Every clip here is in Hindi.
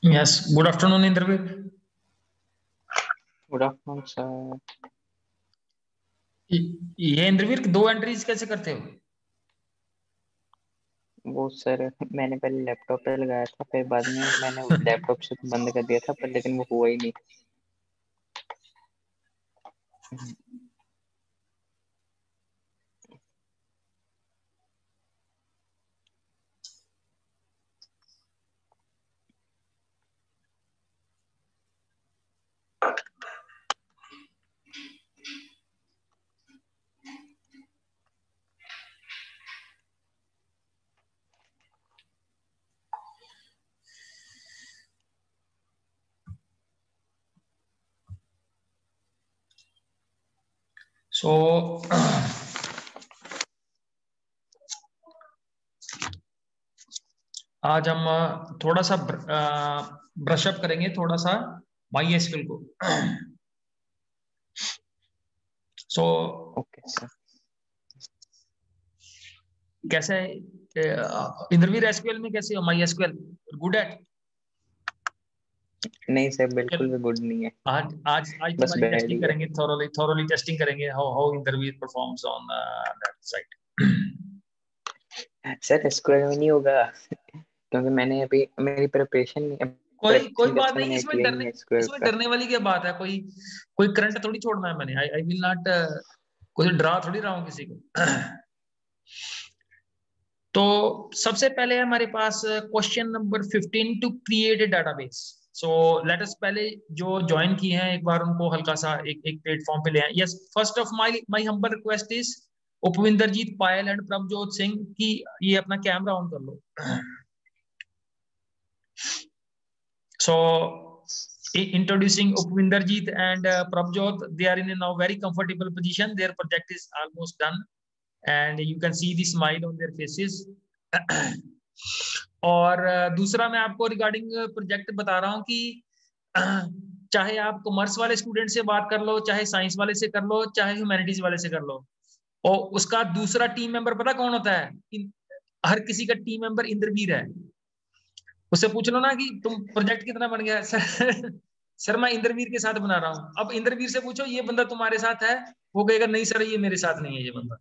Yes, good afternoon Indraveer. Good afternoon sir. ये इंद्रवीर दो एंट्रीज कैसे करते हो? वो सर मैंने पहले लैपटॉप पे लगाया था, फिर बाद में मैंने लैपटॉप से तो बंद कर दिया था, पर लेकिन वो हुआ ही नहीं। सो आज हम थोड़ा सा ब्रश अप करेंगे, थोड़ा सा माई एसक्यूएल को। So okay sir. कैसे है इंद्रवीर? एसक्यूएल में कैसे हो? My SQL good at? नहीं सर, बिल्कुल भी गुड नहीं है। आज आज आज बस तुम्हारी बैड टेस्टिंग ही है करेंगे, थोरोली टेस्टिंग करेंगे how Indraveer performs on that side. Sir. SQL में नहीं होगा क्योंकि मैंने अभी मेरी प्रिपरेशन कोई प्रिपरेशन जब बात से नहीं, मैंने इसमें किया ही डरने नहीं एसक्यूएल इसमें का। डरने वाली क्या बात है? कोई कोई करंट थोड़ी छोड़ना है मैंने। आई विल नॉट कोई डरा थोड़ी रहा हूँ किसी को। तो सबसे पहले हमारे पास question number 15 to create a database. So let us पहले जो ज्वाइन किए हैं एक बार उनको हल्का सा एक एक प्लेटफॉर्म पे ले आए। Yes, first of my humble request is Upvinderjeet Payal and Prabhjot Singh की ये अपना कैमरा ऑन कर लो। सो introducing Upvinderjeet and Prabjot, they are in a now very comfortable position. Their project is almost done and you can see the smile on their faces. और दूसरा मैं आपको रिगार्डिंग प्रोजेक्ट बता रहा हूँ कि चाहे आप कॉमर्स वाले स्टूडेंट से बात कर लो, चाहे साइंस वाले से कर लो, चाहे ह्यूमैनिटीज वाले से कर लो, और उसका दूसरा टीम मेंबर पता कौन होता है? हर किसी का टीम मेंबर इंद्रवीर है। उससे पूछ लो ना कि तुम प्रोजेक्ट कितना बन गया। सर मैं इंद्रवीर के साथ बना रहा हूँ। अब इंद्रवीर से पूछो ये बंदा तुम्हारे साथ है, वो कहेगा नहीं सर ये मेरे साथ नहीं है ये बंदा।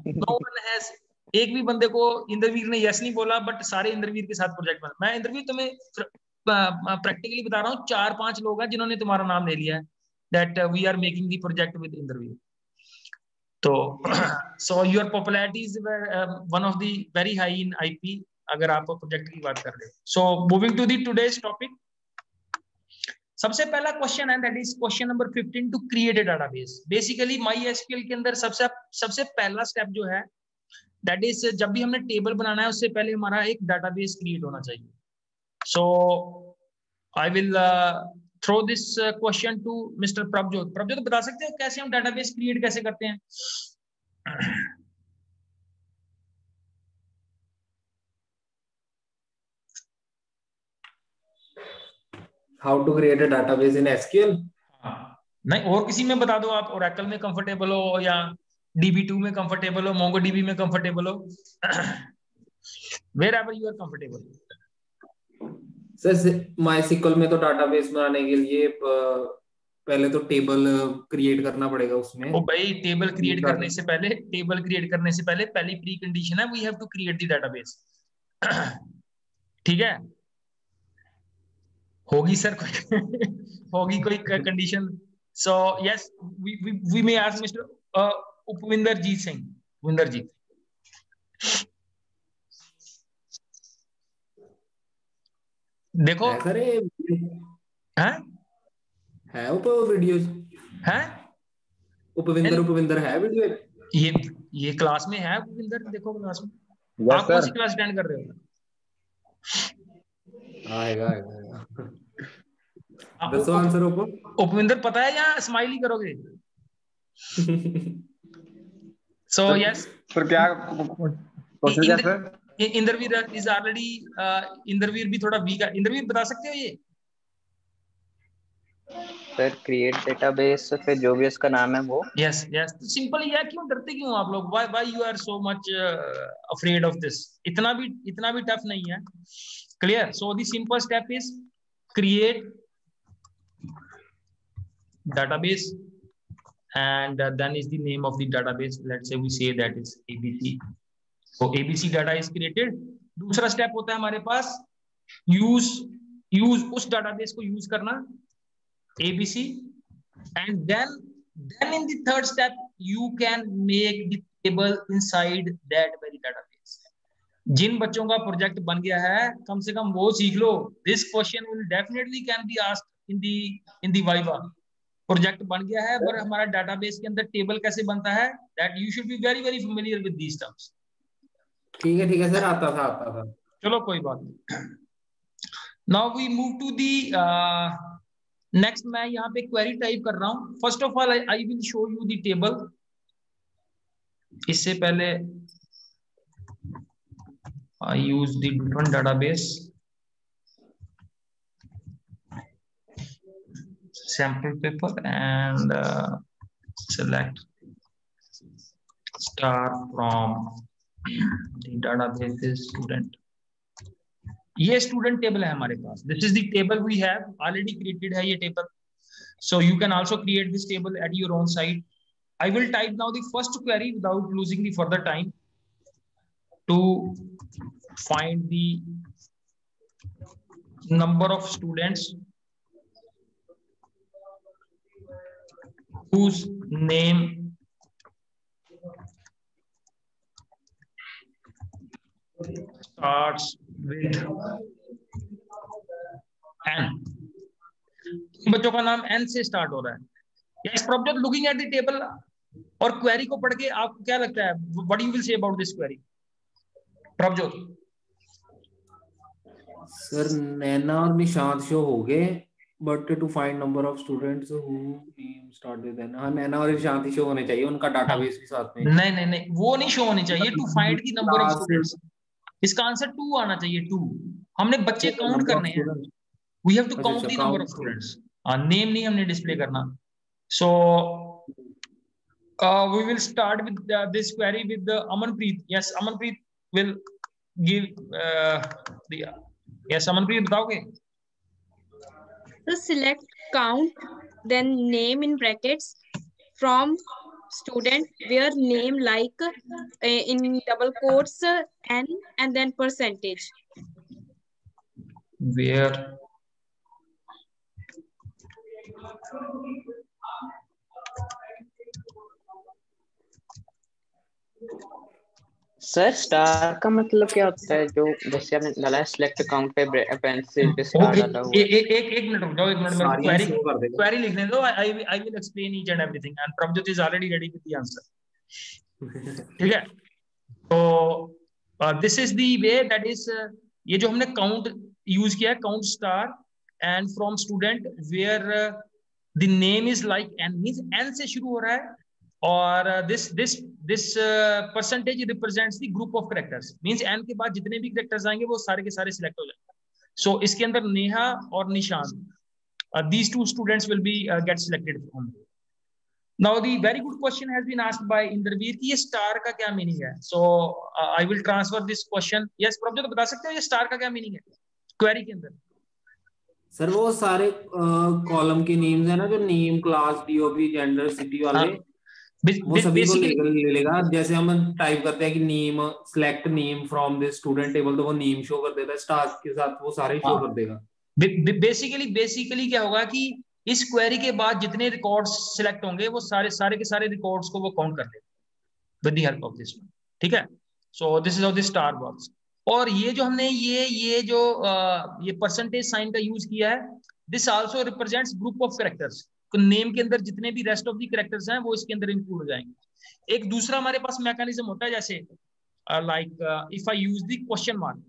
नो वन हैज, एक भी बंदे को इंद्रवीर ने यस नहीं बोला, बट सारे इंद्रवीर के साथ प्रोजेक्ट बना। मैं इंद्रवीर तुम्हें प्रैक्टिकली बता रहा हूँ, 4-5 लोग हैं जिन्होंने तुम्हारा नाम ले लिया है that we are making the project with Indraveer. तो so your popularity is one of the very high in IP, अगर आप प्रोजेक्ट की बात कर रहे हो। So moving to the today's topic, सबसे पहला क्वेश्चन है that is question number 15 to create a database. Basically MySQL के अंदर सबसे पहला स्टेप जो है दैट इज, जब भी हमने टेबल बनाना है उससे पहले हमारा एक डाटाबेस क्रिएट होना चाहिए। So I will throw this question to mister Prabhjot. Prabhjot बता सकते हो कैसे हम डाटाबेस क्रिएट कैसे करते हैं? How to create a database in SQL? नहीं, और किसी में बता दो। आप ओरेकल में कंफर्टेबल हो या DB2 में कंफर्टेबल हो, MongoDB में कंफर्टेबल हो, wherever you are comfortable. Sir MySQL में तो डाटाबेस बनाने के लिए पहले तो टेबल क्रिएट करना पड़ेगा उसमें। ओ भाई, टेबल क्रिएट करने से पहले पहली प्री कंडीशन है we have to create the database. ठीक है, होगी सर कोई होगी कोई condition? So yes, we may ask mister Upvinderjeet Singh. Vinderjeet, देखो है वीडियो है उपविंदर है वीडियो। ये क्लास में है उपविंदर, देखो क्लास में। yes, आप कौन सी क्लास अटेंड कर रहे हो? आएगा दसो आंसर उपविंदर पता है या स्माइल ही करोगे? सो यस सर क्या क्वेश्चन क्या sir? Indraveer is already, Indraveer भी थोड़ा वीक है। इंद्रवीर बता सकते हो ये? सर क्रिएट डेटाबेस, फिर जो भी उसका नाम है वो। यस यस, सिंपल ही है। क्यों डरते क्यों आप लोग? Why you are so much afraid of this? इतना भी टफ नहीं है। Clear? So the simple step is create database, and then is the name of the database. Let's say we say that is ABC. So ABC data is created. दूसरा स्टेप होता है हमारे पास यूज उस database को यूज करना ABC, and then in the third step you can make the table inside that very database. जिन बच्चों का प्रोजेक्ट बन गया है कम से कम वो सीख लो. This question will definitely can be asked in the Viva. Project बन गया है पर हमारा डेटाबेस के अंदर टेबल कैसे बनता है, that you should be very very familiar with these terms. ठीक है सर, आता था. चलो कोई बात नहीं. Now we move to the next. मैं यहाँ पे क्वेरी टाइप कर रहा हूँ. First of all I will show you the table. इससे पहले I use the different database. Sample paper and select star from the database is student. ये student table है हमारे पास. This is the table we have already created है ये table. So you can also create this table at your own site. I will type now the first query without losing the further time to find the number of students whose name starts with N. बच्चों का नाम N से स्टार्ट हो रहा है. Yes, Prabhjot, looking at the table और क्वेरी को पढ़ के आपको क्या लगता है? What you will say about this query? Prabhjot. Sir Naina और निशांत शो हो गए, but to find number of students who name start with N. हां, नैना और निशांत ही शो होने चाहिए, उनका डेटाबेस भी साथ में. नहीं वो नहीं शो होने चाहिए. To find the number of students. इसका आंसर 2 आना चाहिए. 2 हमने बच्चे काउंट करने हैं. We have to count the number of students. Name नहीं हमने डिस्प्ले करना. So we will start with this query with Amanpreet. Yes, Amanpreet will give the yes. Amanpreet बताओगे? So select count, then name in brackets from student, where name like in double quotes n, and then percentage. Where sir star का मतलब क्या होता है? जो जैसे आपने डाला है सिलेक्ट अकाउंट पे पेंसिल पे स्टार डाला हुआ है. एक मिनट रुक जाओ. एक मिनट मेरे क्वेरी लिखने दो. I will explain each and everything, and Prabhjot is already ready with the answer. ठीक है. तो this is the way, that is ये जो हमने काउंट यूज किया है, count star and from student where the name is like n, means n से शुरू हो रहा है, और this percentage represents the group of characters, means n के बाद जितने भी characters आएंगे वो सारे के सारे सिलेक्ट हो जाएंगे. So इसके अंदर नेहा और निशान, these two students will be get selected from. Now the very good question has been asked by Indraveer कि ये स्टार का क्या मीनिंग है. So I will transfer this question. Yes, Prabhjot तो बता सकते हो ये स्टार का क्या मीनिंग है क्वेरी के अंदर? सर वो सारे कॉलम के नेम्स है ना, जो name, class, DOB, gender, city वाले, वो सभी को ले लेगा. जैसे हम टाइप करते हैं कि name, select name from this student table, तो वो नेम शो कर देता है. स्टार के साथ वो सारे शो कर देगा. बेसिकली क्या होगा कि इस क्वेरी के बाद जितने रिकॉर्ड्स सिलेक्ट होंगे वो सारे के सारे रिकॉर्ड्स को वो काउंट कर लेगा with the help of this. ठीक है. So this is how the star works. और ये जो हमने ये परसेंटेज साइन का यूज किया है, this also represents group of characters. तो नेम के अंदर जितने भी रेस्ट ऑफ द कैरेक्टर्स हैं वो इसके अंदर इंक्लूड हो जाएंगे. एक दूसरा हमारे पास मैकेनिज्म होता है, जैसे like if I use the question mark.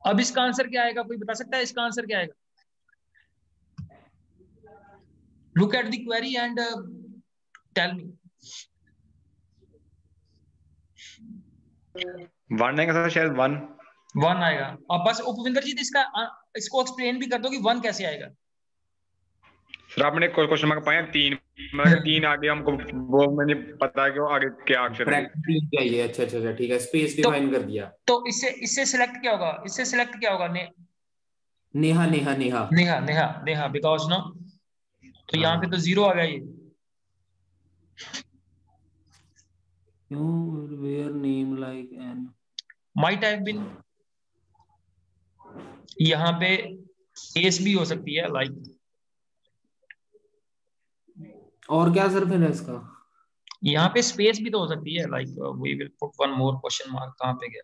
अब इसका आंसर क्या आएगा? कोई बता सकता है इसका आंसर क्या आएगा? Look at the query and tell me. 1 आएगा सर, शायद 1 आएगा. अब बस उपविंदर जी इसको एक्सप्लेन भी कर दो कि 1 कैसे आएगा. सर आपने क्वेश्चन मार्क पाया 3, मतलब 3 आगे हमको वो मैंने पता है कि वो आगे क्या अक्षर है। ब्रैकेट चाहिए। अच्छा अच्छा अच्छा ठीक है, स्पेस डिफाइन कर दिया। तो इससे सिलेक्ट क्या होगा, इससे सिलेक्ट क्या होगा? नेहा नेहा नेहा नेहा नेहा नेहा, बिकॉज नो, तो यहाँ पे तो 0 आ गया ये। Where name like N might have been, यहाँ पे एस भी हो सकती है लाइक। और क्या सर फिर इसका? यहाँ पे स्पेस भी तो हो सकती है like we will put one more question mark. कहाँ पे गया?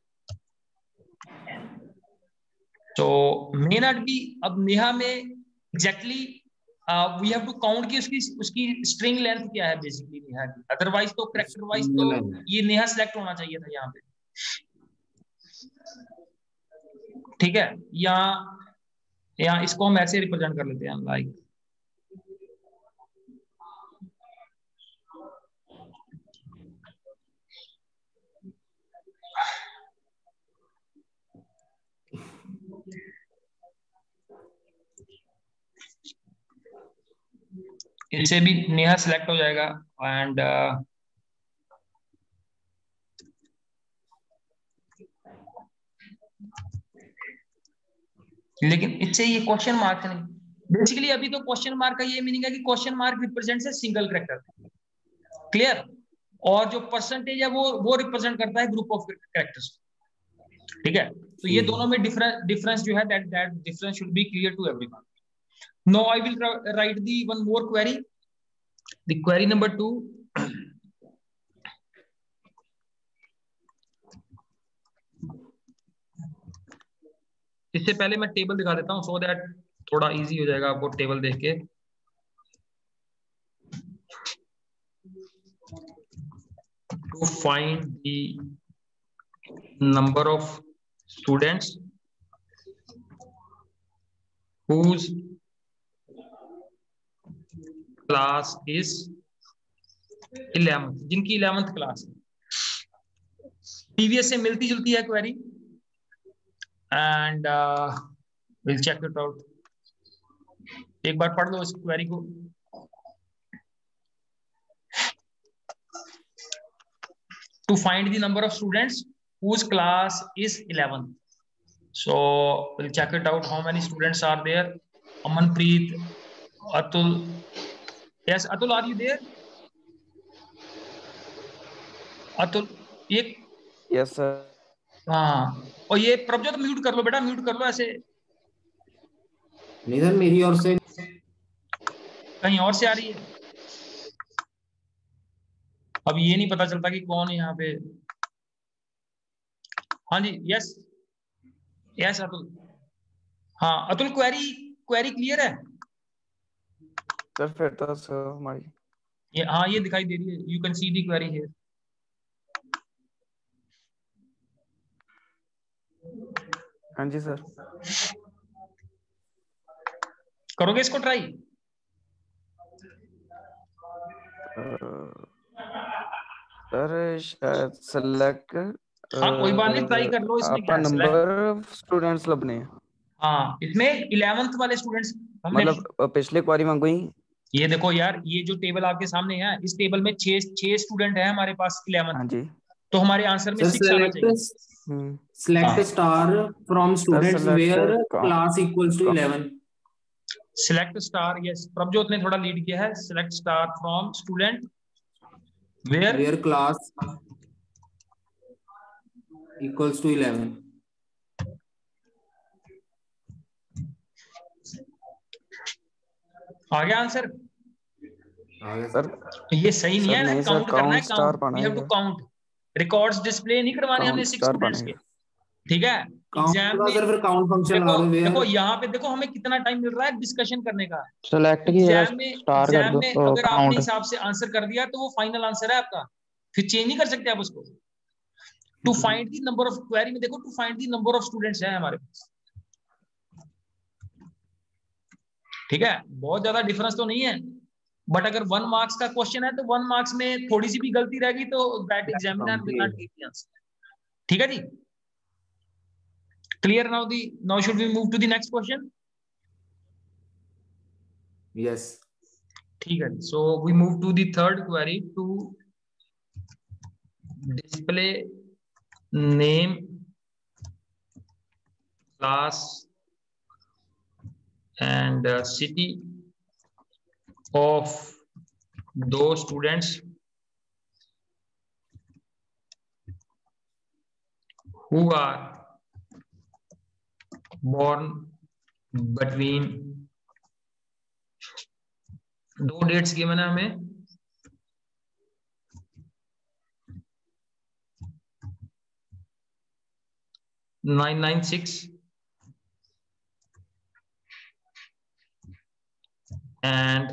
तो मे नॉट बी। अब नेहा में exactly we have to count की उसकी स्ट्रिंग लेंथ क्या है बेसिकली नेहा की। अदरवाइज तो कैरेक्टर वाइज तो ये नेहा सिलेक्ट होना चाहिए था यहाँ पे। ठीक है, यहाँ इसको हम ऐसे रिप्रेजेंट कर लेते हैं लाइक इससे भी नेहा सिलेक्ट हो जाएगा। एंड लेकिन इससे ये क्वेश्चन मार्क नहीं, बेसिकली अभी तो क्वेश्चन मार्क का ये मीनिंग है कि question mark represents a single character. Clear? और जो परसेंटेज है वो रिप्रेजेंट करता है ग्रुप ऑफ कैरेक्टर्स। ठीक है, तो ये दोनों में डिफरेंस जो है that difference should be clear to everyone. Now I will write the one more query, the query number 2। इससे पहले मैं टेबल दिखा देता हूं सो दैट थोड़ा इजी हो जाएगा आपको टेबल देख के। To find the number of students whose class is 11th, जिनकी 11th क्लास है। प्रीवियस से मिलती जुलती है query and will check it out. एक बार पढ़ लो इस क्वेरी को। To find the number of students whose class is 11th, so we'll check it out how many students are there. Amanpreet, Atul, yes Atul, are you there? Atul, ये यस सर। हाँ, और ये प्रभजोत म्यूट कर लो बेटा, म्यूट कर लो ऐसे। नहीं सर मेरी ओर से कहीं और से आ रही है। अब ये नहीं पता चलता कि कौन है यहाँ पे। हाँ जी, यस यस अतुल। हाँ अतुल, क्वेरी क्लियर है? सर फिर तो हमारी ये हाँ ये दिखाई दे रही है, you can see the query here. हाँ जी सर। करोगे इसको ट्राई? सर शायद सेलेक्ट, हाँ कोई बात नहीं, ट्राई कर लो। इसमें क्या है? नंबर ऑफ स्टूडेंट्स लबने हैं। हाँ इसमें 11th वाले स्टूडेंट्स हमने मतलब पिछले क्वेरी में कोई। ये देखो यार, ये जो टेबल आपके सामने है, इस टेबल में 6 स्टूडेंट है हमारे पास 11th। हाँ जी, तो हमारे आंसर में 6 आना चाहिए। select star from students where class equals to 11. Select star, yes Prabhjot ने थोड़ा लीड किया है। Select star from student where class equals to 11. आ गया आंसर? आ गया सर। ये सही नहीं है, काउंट करना है, count we have to count. Records display नहीं करवाने हमने 6 स्टूडेंट्स के। ठीक है, एग्जाम में फिर काउंट फंक्शन लगा दो। देखो यहाँ पे देखो हमें कितना टाइम मिल रहा है डिस्कशन करने का। सेलेक्ट की एग्जाम में अगर आपने हिसाब से आंसर कर दिया तो वो फाइनल आंसर है आपका, फिर चेंज नहीं कर सकते आप उसको। To find the number of, query में देखो to find the number of students है हमारे पास। ठीक है, बहुत ज्यादा डिफरेंस तो नहीं है, बट अगर 1 मार्क्स का क्वेश्चन है तो 1 मार्क्स में थोड़ी सी भी गलती रहेगी तो that examiner will not give the answer. ठीक है जी, clear? Now should we move to the next question? Yes. ठीक है, so we move to the third query to display name, class and city of those students who are born between, दो डेट्स गिवन है हमें, नाइन 996 एंड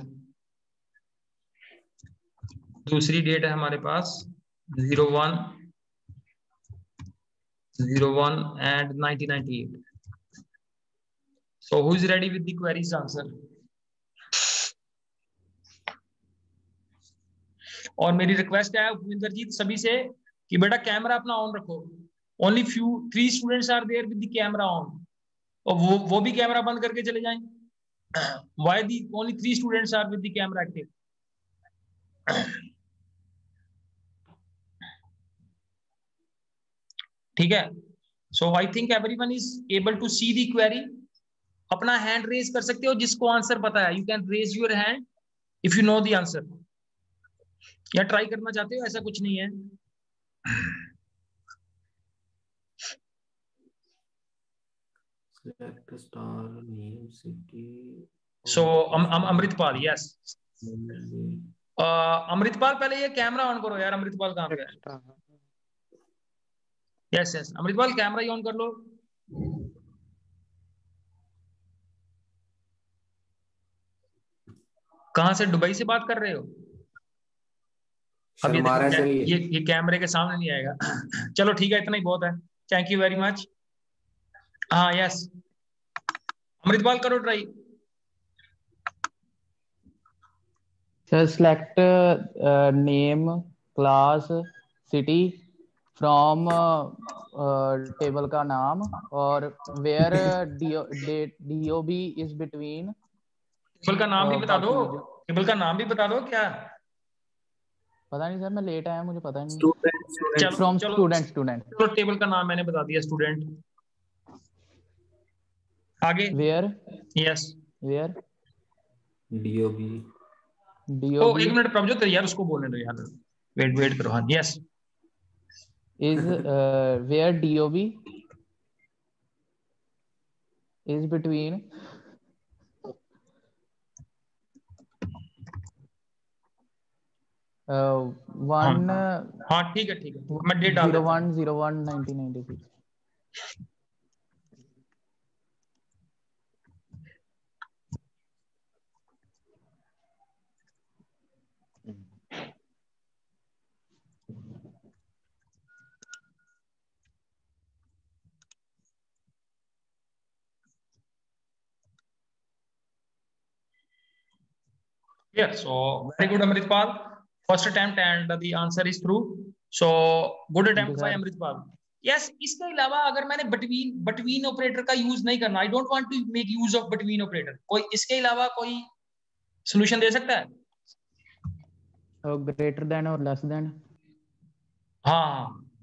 दूसरी डेट है हमारे पास 01 and 1998. So who is ready with the queries answer? और मेरी रिक्वेस्ट है भूपिंदरजीत सभी से कि बेटा कैमरा अपना ऑन रखो. Only few 3 students are there with the camera on, और वो भी कैमरा बंद करके चले जाएं. Why the only 3 students are with the camera active? ठीक है, so I think everyone is able to see the query. अपना हैंड रेज कर सकते हो जिसको आंसर पता है. You can raise your hand if you know the answer. या ट्राई करना चाहते हो, ऐसा कुछ नहीं है. Select star name city. So Amritpal, yes. Amritpal पहले ये कैमरा ऑन करो यार. अमृतपाल कहाँ पे है? Yes yes Amritpal camera he on कर लो. कहाँ से? दुबई से बात कर रहे हो? अब ये कैमरे के सामने नहीं आएगा. चलो ठीक है, इतना ही बहुत है. Thank you very much. हाँ यस अमृतपाल करो try. Sir select name, class, city from table का नाम और where DOB is between. Table का नाम भी बता दो. टेबल का नाम भी बता दो. क्या पता नहीं सर, मैं लेट आया, मुझे पता नहीं. From student. चलो टेबल का नाम मैंने बता दिया, स्टूडेंट. आगे वेयर. Yes where DOB. ओ एक मिनट प्रभजोत यार, उसको बोलने दो यार. वेट करो. हाँ yes is where DOB is between one. हाँ ठीक है मैं डेट डाल देता हूँ. 01/01/1996. Yeah, so very good Amritpal. First attempt and the answer is true. So good attempt by Amritpal. Yes, इसके अलावा अगर मैंने between ऑपरेटर का यूज नहीं करना, I don't want to make use of between operator, कोई इसके अलावा कोई सॉल्यूशन दे सकता है? ग्रेटर देन और लेस देन. हाँ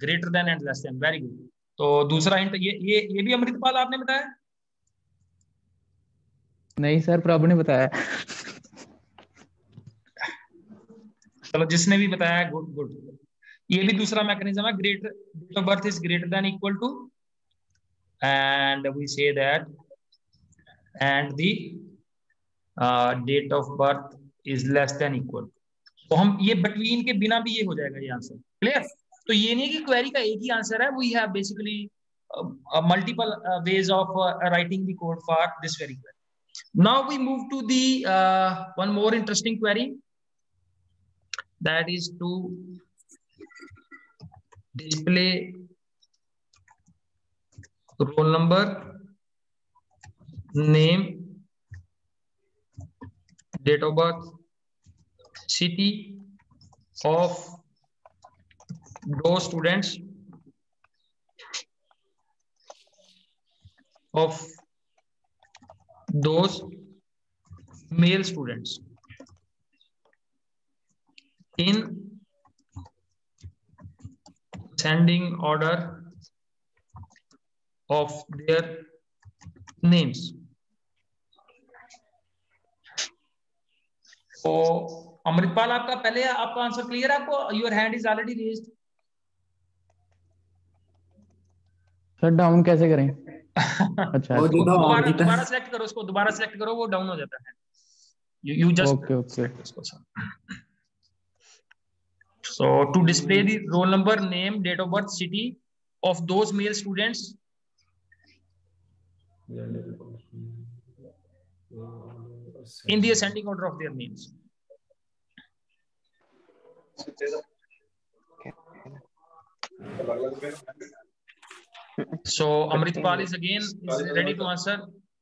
greater than and less than. Very good. तो दूसरा हिंट ये भी अमृतपाल आपने बताया? नहीं सर, प्रभु ने बताया. चलो जिसने भी बताया गुड. ये भी दूसरा मैकेनिज्म है. Date of birth is greater than equal to and we say that and the date of birth is less than equal. तो हम ये बिटवीन के बिना भी ये हो जाएगा ये आंसर. क्लियर? तो ये नहीं कि क्वेरी का एक ही आंसर है. We have basically multiple ways of writing the code for this very query. Now we move to the one more interesting query, that is to display roll number, name, date of birth, city of those students of those male students. in ascending order of their names. तो अमृतपाल, आपका पहले आपका आंसर क्लियर है? आपको your hand is already raised. Sir down कैसे करें? अच्छा दोबारा सेलेक्ट करो उसको, दोबारा सेलेक्ट करो, वो डाउन हो जाता है। You just okay. So to display the roll number, name, date of birth, city of those male students in the ascending order of their names. So Amritpal is ready to answer.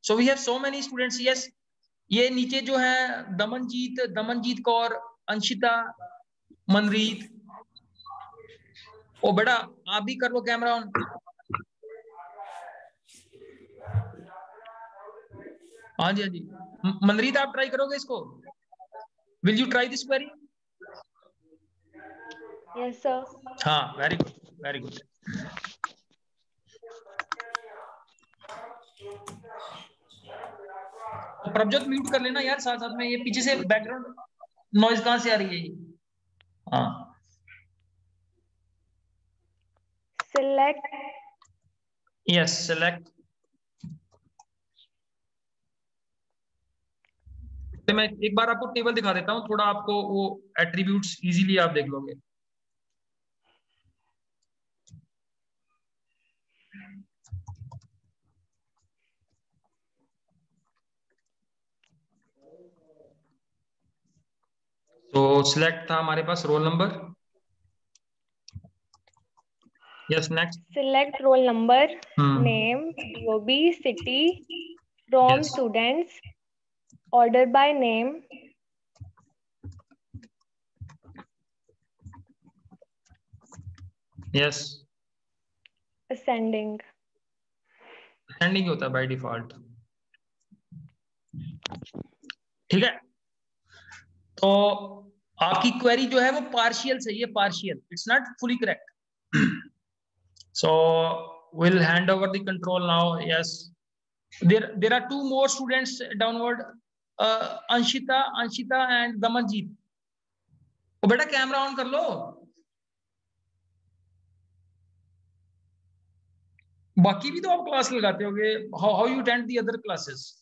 So we have so many students. Yes, ये नीचे जो है दमनजीत कौर, अंशिता, मनरीत। ओ बेटा आप भी कर लो कैमरा ऑन। हाँ जी मनरीत, आप ट्राई करोगे इसको? Will you try this query? Yes sir. हाँ, वेरी गुड। तो प्रभजोत म्यूट कर लेना यार साथ साथ में, ये पीछे से बैकग्राउंड नॉइज कहां से आ रही है? हाँ, सिलेक्ट। Yes, select. तो मैं एक बार आपको टेबल दिखा देता हूं, थोड़ा आपको वो एट्रीब्यूट्स इजीली आप देख लोगे। तो सिलेक्ट था हमारे पास roll number. Yes, next. Select roll number, name, DOB, city, from students, order by name, yes, ascending होता है बाय डिफॉल्ट। ठीक है, तो आपकी क्वेरी जो है वो पार्शियल सही है, partial, it's not fully correct. So will hand over the control now. Yes, there are 2 more students downward, Anshita and Damanjeet. ओ बेटा कैमरा ऑन कर लो। बाकी भी तो आप क्लास लगाते होगे, how you attend the other classes?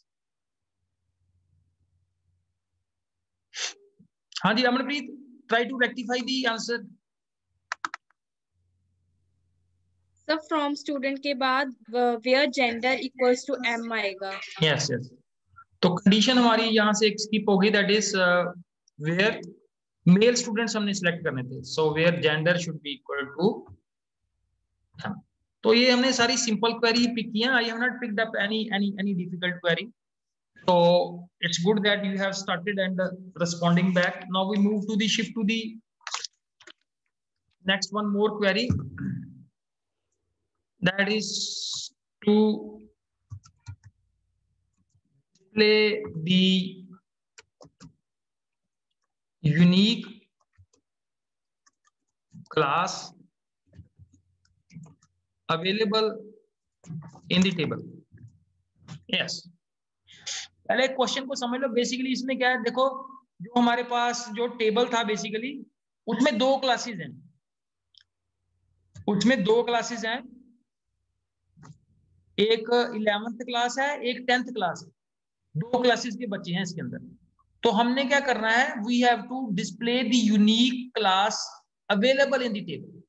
हाँ जी Amanpreet, try to rectify the answer. Sir from student के बाद where gender equals to M आएगा। यस, तो कंडीशन हमारी यहाँ से एक स्किप होगी, that is where male students हमने सिलेक्ट करने थे। So where gender should be equal to. तो ये हमने सारी सिंपल क्वेरी पिक किया। I have not picked up any difficult query. So it's good that you have started and responding back. Now we move to the shift to the next one more query, that is to display the unique class available in the table. Yes, पहले क्वेश्चन को समझ लो। बेसिकली इसमें क्या है, देखो जो हमारे पास जो टेबल था बेसिकली उसमें 2 क्लासेस हैं, एक 11th क्लास है, एक 10th क्लास है, 2 क्लासेस के बच्चे हैं इसके अंदर। तो हमने क्या करना है, we have to display the unique class available in the table.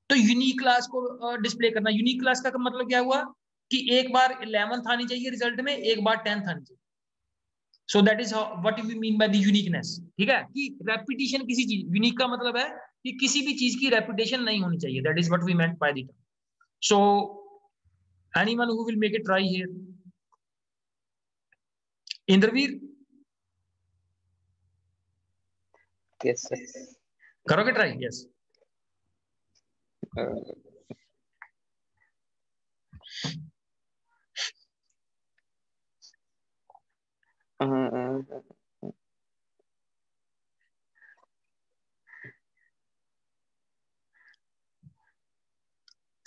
तो यूनिक क्लास को डिस्प्ले करना। यूनिक क्लास का मतलब क्या हुआ कि एक बार 11th आनी चाहिए रिजल्ट में, एक बार 10th आनी चाहिए। So that is what we mean by the uniqueness. ठीक है, कि रेपिटेशन किसी चीज, यूनिक का मतलब है कि किसी भी चीज की रेपिटेशन नहीं होनी चाहिए। That is what we meant by the term. So anyone who will make it try here? Inderveer, yes sir, करोगे ट्राई? यस,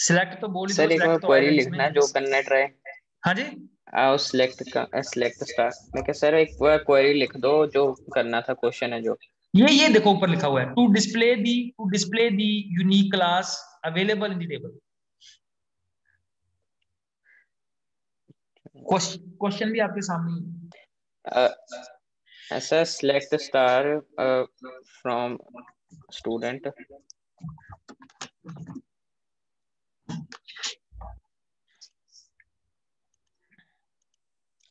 सिलेक्ट तो बोल ही सर दो, एक बार सिलेक्ट तो क्वेरी आएगा लिखना इसमें। जो करना ट्राई। हाँ जी, सिलेक्ट स्टार। मैं क्या सर एक बार क्वेरी लिख दो जो करना था, क्वेश्चन है जो। ये देखो ऊपर लिखा हुआ है, to display the unique class available in the table. Question भी आपके सामने है। Sir select star from student.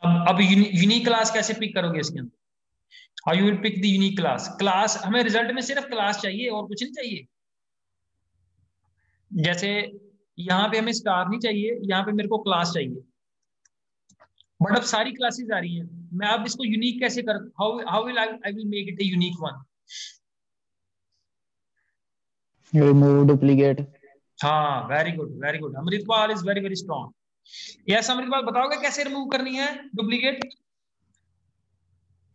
अब यूनिक क्लास कैसे पिक करोगे इसके अंदर? How you will pick the unique class? हमें रिजल्ट में सिर्फ क्लास चाहिए और कुछ नहीं चाहिए। जैसे यहाँ पे हमें स्टार नहीं चाहिए, यहाँ पे मेरे को क्लास चाहिए, बट अब सारी क्लासेस आ रही हैं, मैं अब इसको यूनिक कैसे कर, how will I will make it a unique one? Remove duplicate. हाँ, very good. Amritpal is very very strong. Yes Amritpal, बताओगे कैसे रिमूव करनी है डुप्लीकेट?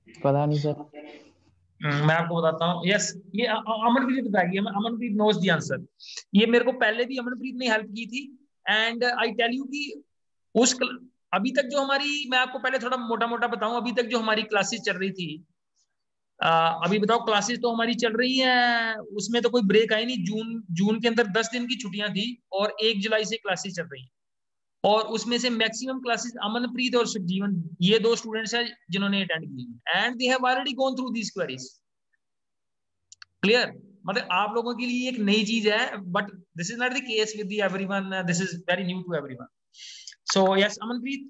पता नहीं सर। मैं आपको बताता हूँ। यस, ये अमनप्रीत बताएगी, अमनप्रीत नोज द आंसर। ये मेरे को पहले भी अमनप्रीत ने हेल्प की थी, एंड आई टेल यू कि उस अभी तक जो हमारी, मैं आपको पहले थोड़ा मोटा मोटा बताऊं, अभी तक जो हमारी क्लासेस चल रही थी, अभी बताओ क्लासेस तो हमारी चल रही हैं, उसमें तो कोई ब्रेक आई नहीं। जून के अंदर 10 दिन की छुट्टियां थी और 1 जुलाई से क्लासेस चल रही हैं, और उसमें से मैक्सिमम क्लासेस अमनप्रीत और सुखजीवन, ये 2 स्टूडेंट्स हैं जिन्होंने अटेंड की, and they have already gone through these queries. Clear? मतलब आप लोगों के लिए एक नई चीज है, but this is not the case with everyone, this is very new to everyone. So yes Amanpreet.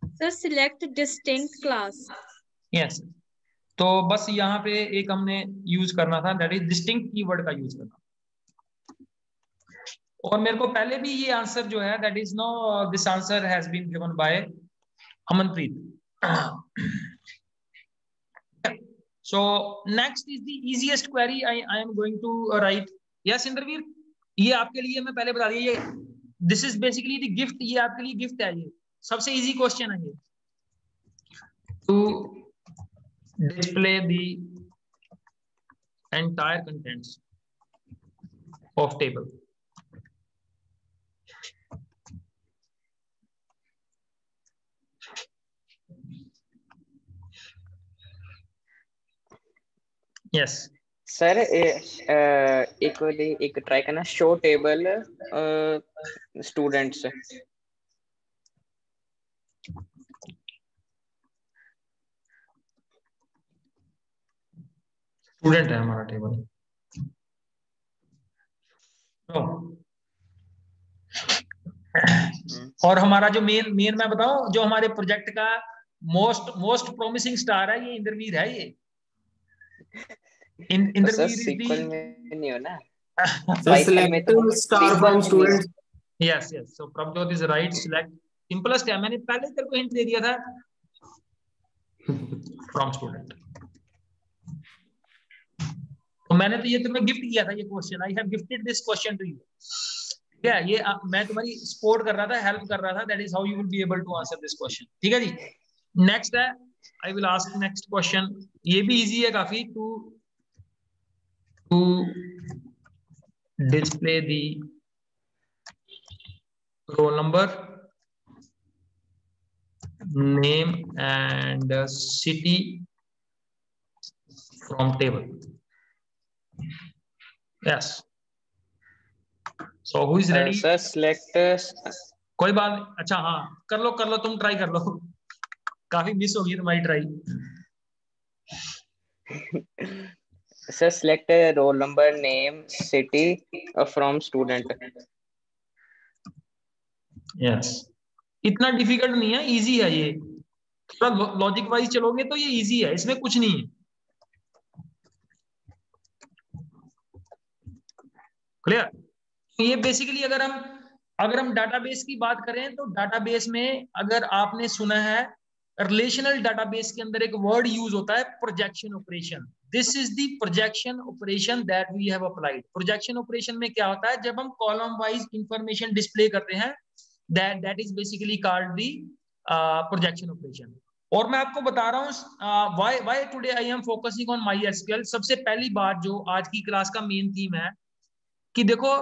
Sir select distinct class. Yes, तो बस यहाँ पे एक हमने यूज करना था, दैट इज डिस्टिंक्ट कीवर्ड का यूज करना। और मेरे को पहले भी ये आंसर जो है, that is no, this answer has been given by Amanpreet. So next is the easiest query I am going to write. Yes Indraveer, ये आपके लिए मैं पहले बता दिया, ये this is basically the gift, ये आपके लिए गिफ्ट है, ये सबसे इजी क्वेश्चन है ये। To display the entire contents of table. Yes. Sir एक ट्राई करना, शो टेबल स्टूडेंट्स। स्टूडेंट है हमारा टेबल। और हमारा जो मेन मैं बताऊं, जो हमारे प्रोजेक्ट का मोस्ट प्रोमिसिंग स्टार है, ये इंद्रवीर है। ये इंद्रवीर सीक्वल में नहीं हो ना? select star from students. Yes, so Prabjot is right. Select simplest है, मैंने पहले तेरे को हिंट दे दिया था, from student। तो मैंने तो ये तुम्हें गिफ्ट किया था ये question, I have gifted this question to you. क्या ये मैं तुम्हारी सपोर्ट कर रहा था, हेल्प कर रहा था, that is how you will be able to answer this question. ठीक है जी। नेक्स्ट है, I will ask next question, ये भी इजी है काफी। To display the roll number, name and city from table. Yes, so who is ready? Sir select कोई बात नहीं, अच्छा हाँ कर लो तुम ट्राई कर लो, काफी मिस होगी तुम्हारी try. Sir select roll number, name, city from student. Yes, इतना डिफिकल्ट नहीं है, इजी है ये, थोड़ा लॉजिक वाइज चलोगे तो ये इजी है, इसमें कुछ नहीं है। क्लियर? तो ये बेसिकली अगर हम डाटाबेस की बात करें, तो डाटाबेस में अगर आपने सुना है, रिलेशनल डाटाबेस के अंदर एक वर्ड यूज होता है, projection operation. This is the projection operation that we have applied. Projection operation में क्या होता है, जब हम कॉलम वाइज इंफॉर्मेशन डिस्प्ले करते हैं, that is basically called the projection operation. और मैं आपको बता रहा हूँ why today I am focusing on MySQL। सबसे पहली बात जो आज की क्लास का मेन थीम है, कि देखो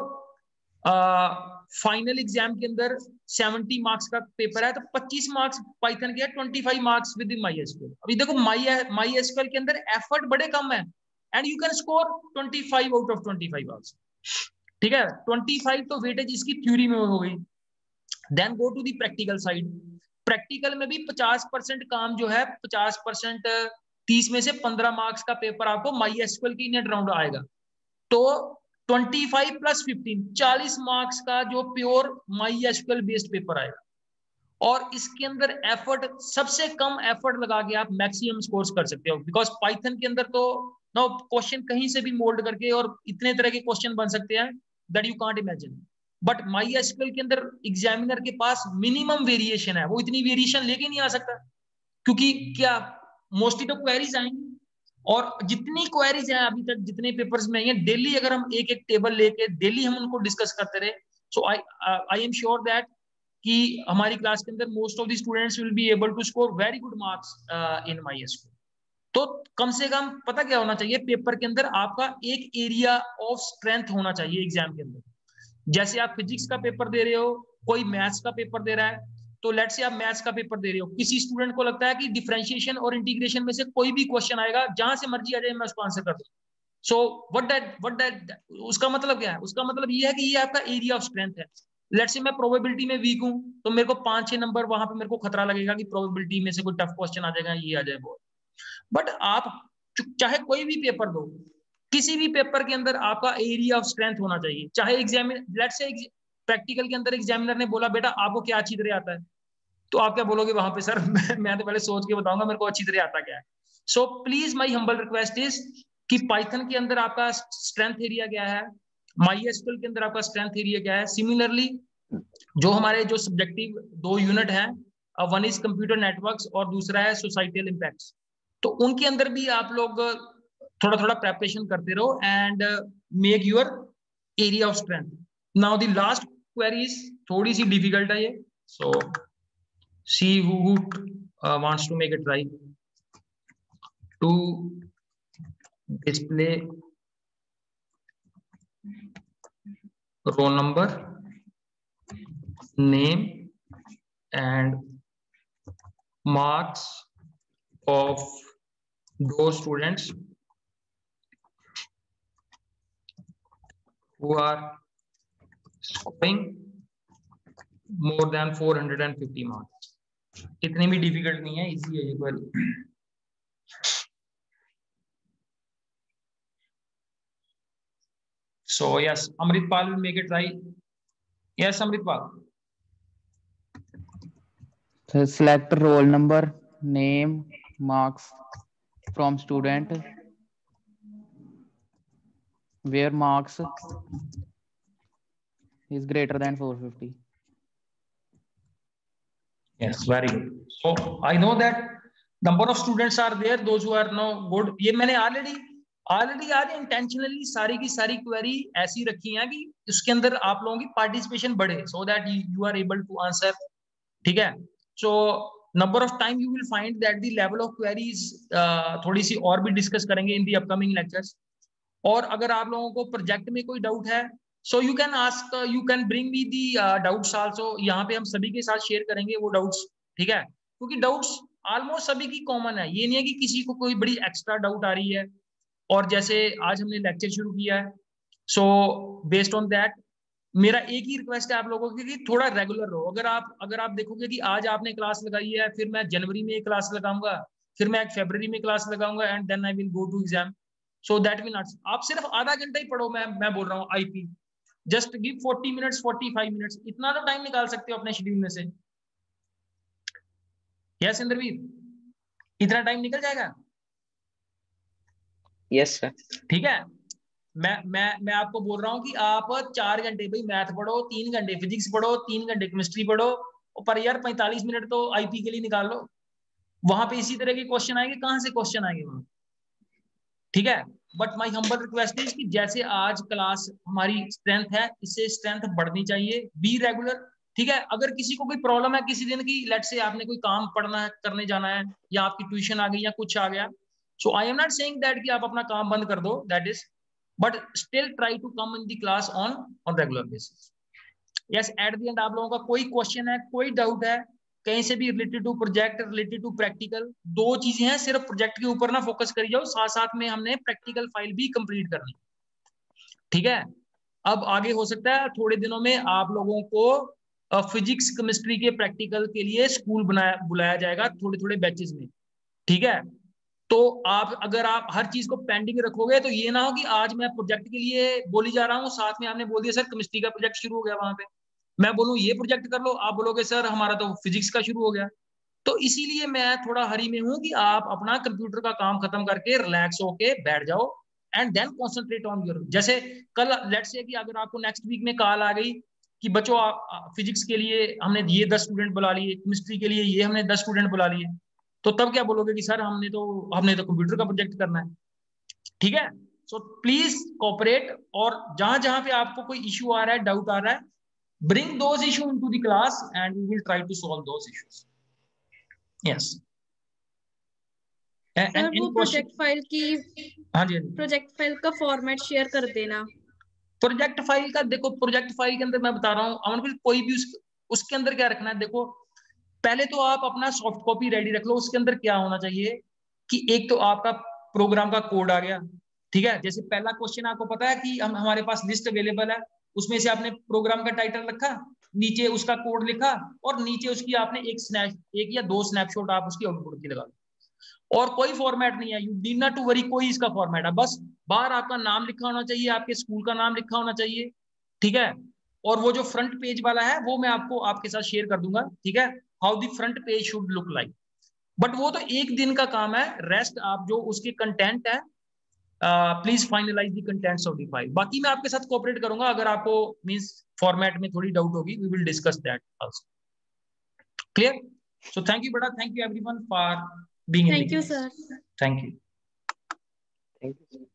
फाइनल एग्जाम के अंदर 70 मार्क्स का पेपर है, तो 25 मार्क्स पाइथन के है, 25 मार्क्स विद माई एसक्यूएल। अभी देखो माई एसक्यूएल के अंदर एफर्ट बड़े कम है, and you can score 25 out of 25 hours. ठीक है, 25 तो वेटेज इसकी थ्योरी में हो गई। Then go to the practical side. Practical में भी 50% काम जो है, 50% 30 में से 15 मार्क्स का पेपर आपको माई एसक्यूएल की नेट राउंड आएगा। तो 25 + 15 40 मार्क्स का जो pure my SQL based paper आएगा, और इसके अंदर एफर्ट, सबसे कम एफर्ट लगा के आप मैक्सिमम स्कोर्स कर सकते हो। बिकॉज पाइथन के अंदर तो नो क्वेश्चन कहीं से भी मोल्ड करके और इतने तरह के क्वेश्चन बन सकते हैं that you can't imagine. But my SQL के अंदर एग्जामिनर के पास मिनिमम वेरिएशन है, वो इतनी वेरिएशन लेके नहीं आ सकता, क्योंकि क्या मोस्टली तो क्वेरीज आएंगी, और जितनी क्वेरीज हैं अभी तक जितने पेपर्स में हैं, डेली अगर हम एक एक टेबल लेके डेली हम उनको डिस्कस करते रहे, so I am sure that कि हमारी क्लास के अंदर most of the students will be able to score very good marks in MySQL. तो कम से कम पता क्या होना चाहिए, पेपर के अंदर आपका एक एरिया ऑफ स्ट्रेंथ होना चाहिए एग्जाम के अंदर। जैसे आप फिजिक्स का पेपर दे रहे हो, कोई मैथ्स का पेपर दे रहा है, तो लेट्स से आप मैथ्स का पेपर दे रहे हो, किसी स्टूडेंट को लगता है कि डिफरेंशिएशन और इंटीग्रेशन में से कोई भी क्वेश्चन आएगा, जहां से मर्जी आ जाए मैं उसको आंसर कर दूं। सो व्हाट दैट उसका मतलब क्या है? उसका मतलब ये है कि ये आपका एरिया ऑफ स्ट्रेंथ है। लेट्स से मैं प्रोबेबिलिटी में वीक हूं, तो मेरे को 5-6 नंबर वहां पे मेरे को खतरा लगेगा कि प्रोबेबिलिटी में से कोई टफ क्वेश्चन आ जाएगा, ये आ जाए वो। बट आप चाहे कोई भी पेपर दो, किसी भी पेपर के अंदर आपका एरिया ऑफ स्ट्रेंथ होना चाहिए। चाहे एग्जामिनर, लेट्स से प्रैक्टिकल के अंदर एग्जामिनर ने बोला बेटा आपको क्या अच्छी तरह आता है, तो आप क्या बोलोगे वहां पे? सर मैं तो पहले सोच के बताऊंगा मेरे को अच्छी तरह आता क्या है। So please my humble request is कि पाइथन के अंदर आपका स्ट्रेंथ एरिया क्या है, माई एसक्यूएल के अंदर आपका स्ट्रेंथ एरिया क्या है। सिमिलरली जो हमारे जो सब्जेक्टिव 2 यूनिट हैं, वन इज कंप्यूटर नेटवर्क्स और दूसरा है सोसाइटल इम्पैक्ट्स, तो उनके अंदर भी आप लोग थोड़ा थोड़ा प्रेपरेशन करते रहो and make your area of strength. Now the last queries थोड़ी सी डिफिकल्ट है ये, सो see who wants to make a try to display roll number, name and marks of those students who are scoring more than 450 marks। इतनी भी डिफिकल्ट नहीं है, इजी है ये query. So yes, Amritpal will make it try. Yes Amritpal. Select roll number, name, marks from student where marks is greater than 450. Yes, very good. So I know that number of students are there, those who are now good। ये मैंने ऑलरेडी आज इंटेंशनली सारी की सारी क्वेरी ऐसी रखी है कि उसके अंदर आप लोगों की पार्टिसिपेशन बढ़े, so that you are able to answer. ठीक है, so number of time you will find that the level of queries थोड़ी सी और भी डिस्कस करेंगे इन दी अपकमिंग लेक्चर्स। और अगर आप लोगों को प्रोजेक्ट में कोई डाउट है, so you can ask, you can bring me the doubts also. यहाँ पे हम सभी के साथ शेयर करेंगे वो डाउट्स। ठीक है, क्योंकि डाउट्स ऑलमोस्ट सभी की कॉमन है, ये नहीं है कि किसी को कोई बड़ी एक्स्ट्रा डाउट आ रही है। और जैसे आज हमने लेक्चर शुरू किया है, सो बेस्ड ऑन दैट मेरा एक ही रिक्वेस्ट है आप लोगों की कि थोड़ा रेगुलर रहो। अगर आप देखोगे कि आज आपने क्लास लगाई है, फिर मैं जनवरी में एक क्लास लगाऊंगा, फिर मैं एक फरवरी में क्लास लगाऊंगा, and then I will go to exam, so that will not. आप सिर्फ आधा घंटा ही पढ़ो, मैं बोल रहा हूँ IP, just give 40 minutes 45 minutes, इतना तो टाइम निकाल सकते हो अपने शेड्यूल में से। यस इंद्रवीर, इतना टाइम निकल जाएगा? Yes sir. ठीक है, मैं आपको बोल रहा हूँ कि आप 4 घंटे भाई मैथ पढ़ो, 3 घंटे फिजिक्स पढ़ो, 3 घंटे केमिस्ट्री पढ़ो, पर यार 45 मिनट तो आईपी के लिए निकाल लो। वहां पे इसी तरह के क्वेश्चन आएंगे, कहाँ से क्वेश्चन आएंगे वहां? ठीक है, but my humble request is कि जैसे आज क्लास हमारी स्ट्रेंथ है, इससे स्ट्रेंथ बढ़नी चाहिए, बी रेगुलर। ठीक है, अगर किसी को कोई प्रॉब्लम है किसी दिन की, लेट से आपने कोई काम पढ़ना है, करने जाना है, या आपकी ट्यूशन आ गई या कुछ आ गया, so I am not saying that कि आप अपना काम बंद कर दो, that is, but still try to come in the class on regular basis. Yes, at the end आप लोगों का कोई क्वेश्चन है, कोई डाउट है कहीं से भी related to project, related to practical, दो चीजें हैं, सिर्फ प्रोजेक्ट के ऊपर ना फोकस करी जाओ, साथ साथ में हमने प्रैक्टिकल फाइल भी कंप्लीट करनी, ठीक है। अब आगे हो सकता है थोड़े दिनों में आप लोगों को फिजिक्स केमिस्ट्री के प्रैक्टिकल के लिए स्कूल बुलाया जाएगा थोड़े थोड़े बैचेस में, ठीक है। तो आप अगर आप हर चीज को पेंडिंग रखोगे तो ये ना हो कि आज मैं प्रोजेक्ट के लिए बोली जा रहा हूँ, साथ में आपने बोल दिया सर केमिस्ट्री का प्रोजेक्ट शुरू हो गया, वहां पे मैं बोलूँ ये प्रोजेक्ट कर लो, आप बोलोगे सर हमारा तो फिजिक्स का शुरू हो गया। तो इसीलिए मैं थोड़ा हरी में हूँ कि आप अपना कंप्यूटर का काम खत्म करके रिलैक्स होके बैठ जाओ and then concentrate on your, जैसे कल लेट्स से कि अगर आपको नेक्स्ट वीक में कॉल आ गई कि बच्चों फिजिक्स के लिए हमने ये 10 स्टूडेंट बुला लिए, केमिस्ट्री के लिए ये हमने 10 स्टूडेंट बुला लिए, तो तब क्या बोलोगे कि सर हमने तो कंप्यूटर का प्रोजेक्ट करना है, ठीक है। सो प्लीज कोऑपरेट, और जहां जहां पे आपको कोई इशू आ रहा है, डाउट आ रहा है, bring those issue into the class and we will try to solve those issues. Yes. Sir वो प्रोजेक्ट फाइल की, हाँ जी, प्रोजेक्ट फाइल का फॉर्मेट शेयर कर देना। प्रोजेक्ट फाइल का देखो, प्रोजेक्ट फाइल के अंदर मैं बता रहा हूँ अमन, कोई भी उसके अंदर क्या रखना है, देखो पहले तो आप अपना सॉफ्ट कॉपी रेडी रख लो। उसके अंदर क्या होना चाहिए कि एक तो आपका प्रोग्राम का कोड आ गया, ठीक है। जैसे पहला क्वेश्चन आपको पता है कि हमारे पास लिस्ट अवेलेबल है, उसमें से आपने प्रोग्राम का टाइटल रखा, नीचे उसका कोड लिखा, और नीचे उसकी आपने एक या दो स्नैपशॉट आप उसकी आउटपुट की लगा लो, और कोई फॉर्मेट नहीं है, you need not to worry, कोई इसका फॉर्मेट है, बस बाहर आपका नाम लिखा होना चाहिए, आपके स्कूल का नाम लिखा होना चाहिए, ठीक है। और वो जो फ्रंट पेज वाला है वो मैं आपको आपके साथ शेयर कर दूंगा, ठीक है, how the front page should look like. But वो तो एक दिन का काम है, रेस्ट आप जो उसके कंटेंट है please finalize the contents of the file. बाकी मैं आपके साथ कोऑपरेट करूंगा, अगर आपको मींस फॉर्मेट में थोड़ी डाउट होगी, we will discuss that also. Clear? So thank you बेटा, thank you everyone for being in the class. Thank you sir. Thank you. Thank you.